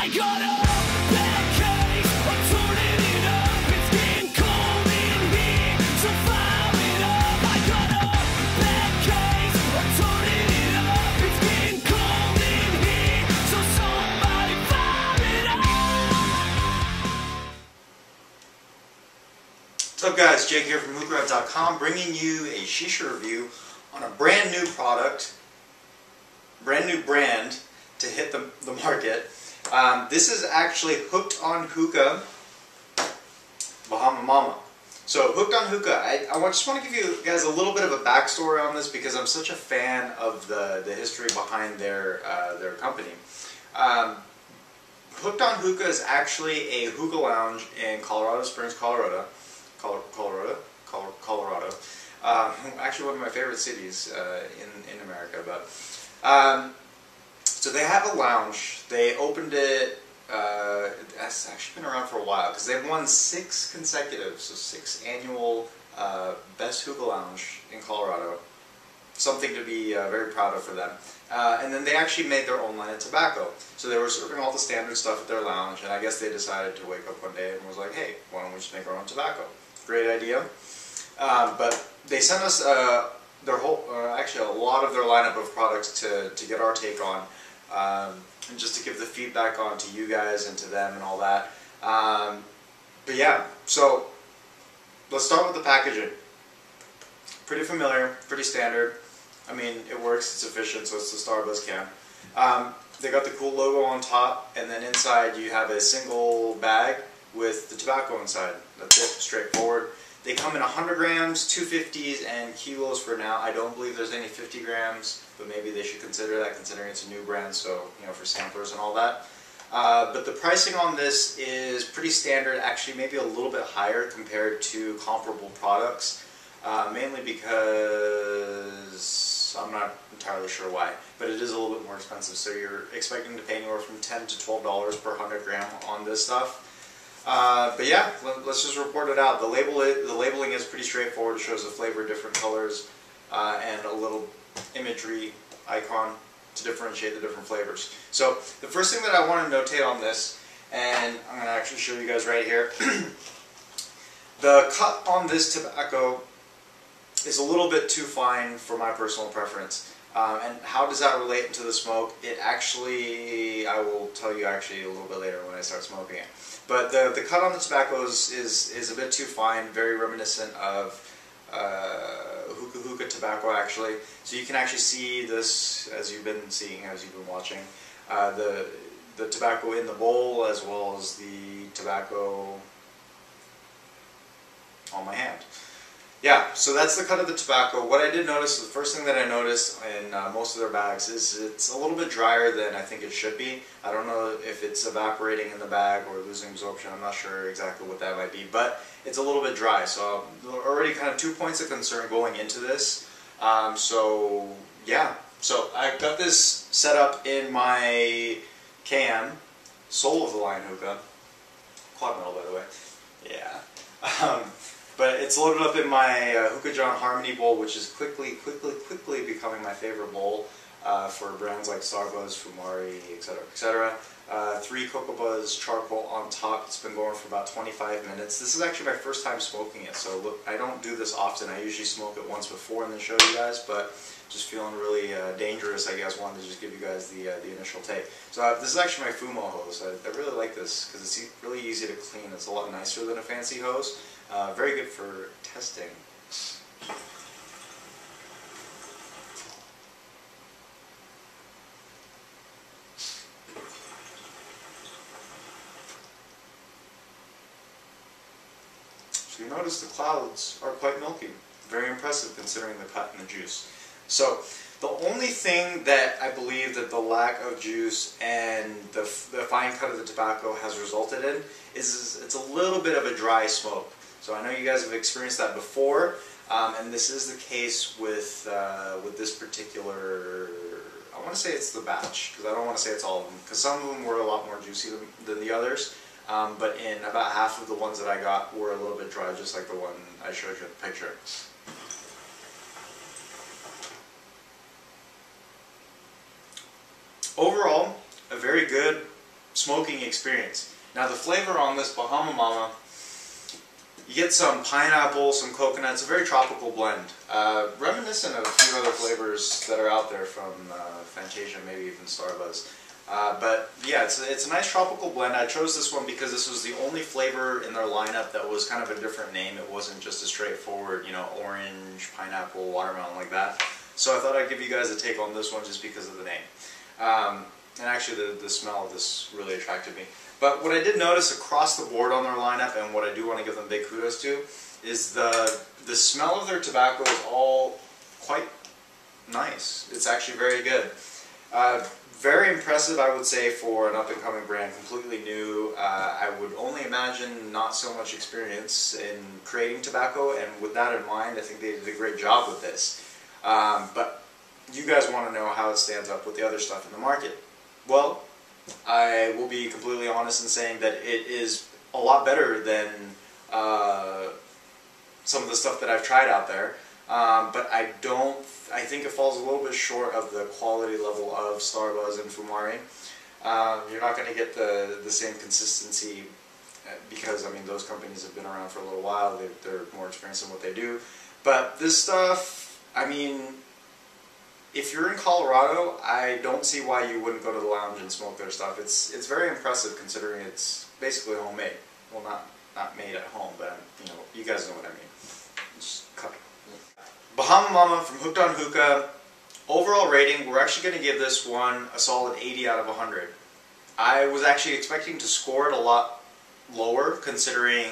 got a bad case of turning it up. It's getting cold in here, so fire it up. I got a bad case of turning it up. It's getting cold in here, so somebody fire it up. What's up guys, Jake here from Hookah.com, bringing you a Shisha review on a brand new product, brand new brand to hit the market. This is actually Hooked on Hookah Bahama Mama. So Hooked on Hookah, I just want to give you guys a little bit of a backstory on this because I'm such a fan of the history behind their company. Hooked on Hookah is actually a hookah lounge in Colorado Springs, Colorado. Actually one of my favorite cities in America. But so they have a lounge. They opened it. It's actually been around for a while because they've won 6 consecutive, so 6 annual best hookah lounge in Colorado. Something to be very proud of for them. And then they actually made their own line of tobacco. So they were serving all the standard stuff at their lounge, and I guess they decided to wake up one day and was like, hey, why don't we just make our own tobacco? Great idea. But they sent us their whole, actually a lot of their lineup of products to get our take on, and just to give the feedback on to you guys and to them and all that. But yeah, so let's start with the packaging. Pretty familiar, pretty standard. I mean, it works, it's efficient, so it's the Starbucks can. They got the cool logo on top, and then inside you have a single bag with the tobacco inside. That's it, straightforward. They come in 100 grams, 250s, and kilos for now. I don't believe there's any 50 grams, but maybe they should consider that considering it's a new brand, so, you know, for samplers and all that. But the pricing on this is pretty standard, actually maybe a little bit higher compared to comparable products. Mainly because I'm not entirely sure why, but it is a little bit more expensive. So you're expecting to pay anywhere from $10 to $12 per 100 gram on this stuff. But yeah, let's just report it out. The labeling is pretty straightforward. It shows the flavor, different colors, and a little imagery icon to differentiate the different flavors. So the first thing that I want to notate on this, and I'm going to actually show you guys right here, the cut on this tobacco is a little bit too fine for my personal preference. And how does that relate into the smoke? It actually, I will tell you actually a little bit later when I start smoking it. But the cut on the tobacco is a bit too fine, very reminiscent of hookah tobacco actually. So you can actually see this as you've been seeing, as you've been watching, the tobacco in the bowl as well as the tobacco on my hand. Yeah, so that's the cut of the tobacco. What I did notice, the first thing that I noticed in most of their bags is it's a little bit drier than I think it should be. I don't know if it's evaporating in the bag or losing absorption. I'm not sure exactly what that might be, but it's a little bit dry. So already kind of 2 points of concern going into this. So yeah, so I've got this set up in my can, Soul of the Lion Hookah, quad metal by the way. Yeah. But it's loaded up in my Hookah John Harmony bowl, which is quickly becoming my favorite bowl for brands like Starbuzz, Fumari, etc., etc. 3 Cocoa Buzz charcoal on top. It's been going for about 25 minutes. This is actually my first time smoking it, so look, I don't do this often. I usually smoke it once before and then show you guys, but just feeling really dangerous, I guess. Wanted to just give you guys the initial take. So this is actually my Fumo hose. I really like this because it's really easy to clean. It's a lot nicer than a fancy hose. Very good for testing. So you notice the clouds are quite milky. Very impressive considering the cut and the juice. So the only thing that I believe that the lack of juice and the fine cut of the tobacco has resulted in is it's a little bit of a dry smoke. So I know you guys have experienced that before, and this is the case with this particular, I want to say it's the batch, because I don't want to say it's all of them, because some of them were a lot more juicy than the others, but in about half of the ones that I got were a little bit dry, just like the one I showed you in the picture. Overall, a very good smoking experience. Now the flavor on this Bahama Mama, you get some pineapple, some coconut. It's a very tropical blend, reminiscent of a few other flavors that are out there from Fantasia, maybe even Starbuzz. But yeah, it's a nice tropical blend. I chose this one because this was the only flavor in their lineup that was kind of a different name. It wasn't just a straightforward, you know, orange, pineapple, watermelon like that. So I thought I'd give you guys a take on this one just because of the name. And actually the smell of this really attracted me. But what I did notice across the board on their lineup, and what I do want to give them big kudos to, is the smell of their tobacco is all quite nice. It's actually very good. Very impressive, I would say, for an up-and-coming brand, completely new. I would only imagine not so much experience in creating tobacco, and with that in mind, I think they did a great job with this. But you guys want to know how it stands up with the other stuff in the market. Well, I will be completely honest in saying that it is a lot better than some of the stuff that I've tried out there. But I think it falls a little bit short of the quality level of Starbuzz and Fumari. You're not going to get the same consistency because, I mean, those companies have been around for a little while. They're more experienced in what they do. But this stuff, I mean, if you're in Colorado, I don't see why you wouldn't go to the lounge and smoke their stuff. It's very impressive considering it's basically homemade. Well, not made at home, but you know, you guys know what I mean. Just cut it. Bahama Mama from Hooked on Hookah. Overall rating, we're actually going to give this one a solid 80 out of 100. I was actually expecting to score it a lot lower considering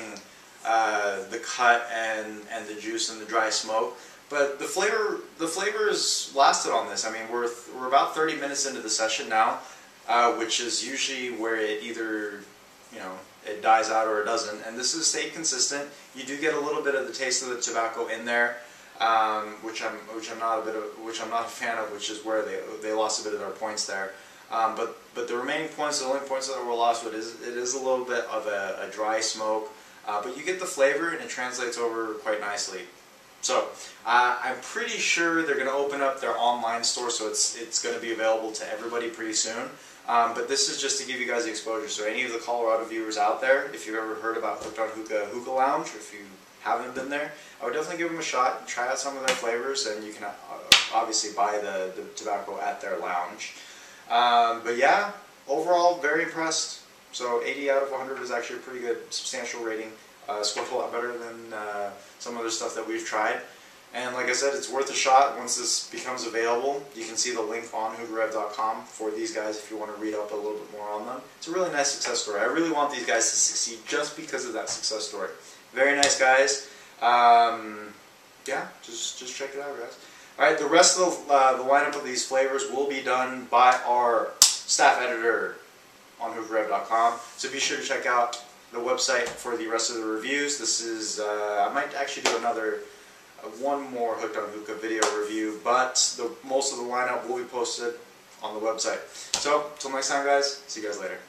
the cut and the juice and the dry smoke. But the flavors lasted on this. I mean, we're about 30 minutes into the session now, which is usually where it either, you know, it dies out or it doesn't. And this has stayed consistent. You do get a little bit of the taste of the tobacco in there, which I'm not a fan of, which is where they lost a bit of their points there. But the remaining points, the only points that were lost with it is a little bit of a dry smoke, but you get the flavor and it translates over quite nicely. So I'm pretty sure they're going to open up their online store, so it's going to be available to everybody pretty soon. But this is just to give you guys the exposure. So any of the Colorado viewers out there, if you've ever heard about Hooked on Hookah Lounge, or if you haven't been there, I would definitely give them a shot and try out some of their flavors, and you can obviously buy the tobacco at their lounge. But yeah, overall, very impressed. So 80 out of 100 is actually a pretty good, substantial rating. Scores a lot better than some other stuff that we've tried. And like I said, it's worth a shot once this becomes available. You can see the link on hookahrev.com for these guys if you want to read up a little bit more on them. It's a really nice success story. I really want these guys to succeed just because of that success story. Very nice guys. Yeah, just check it out, guys. Alright, the rest of the lineup of these flavors will be done by our staff editor on hookahrev.com. So be sure to check out the website for the rest of the reviews. This is, I might actually do one more Hooked on Hookah video review, but most of the lineup will be posted on the website. So, till next time guys, see you guys later.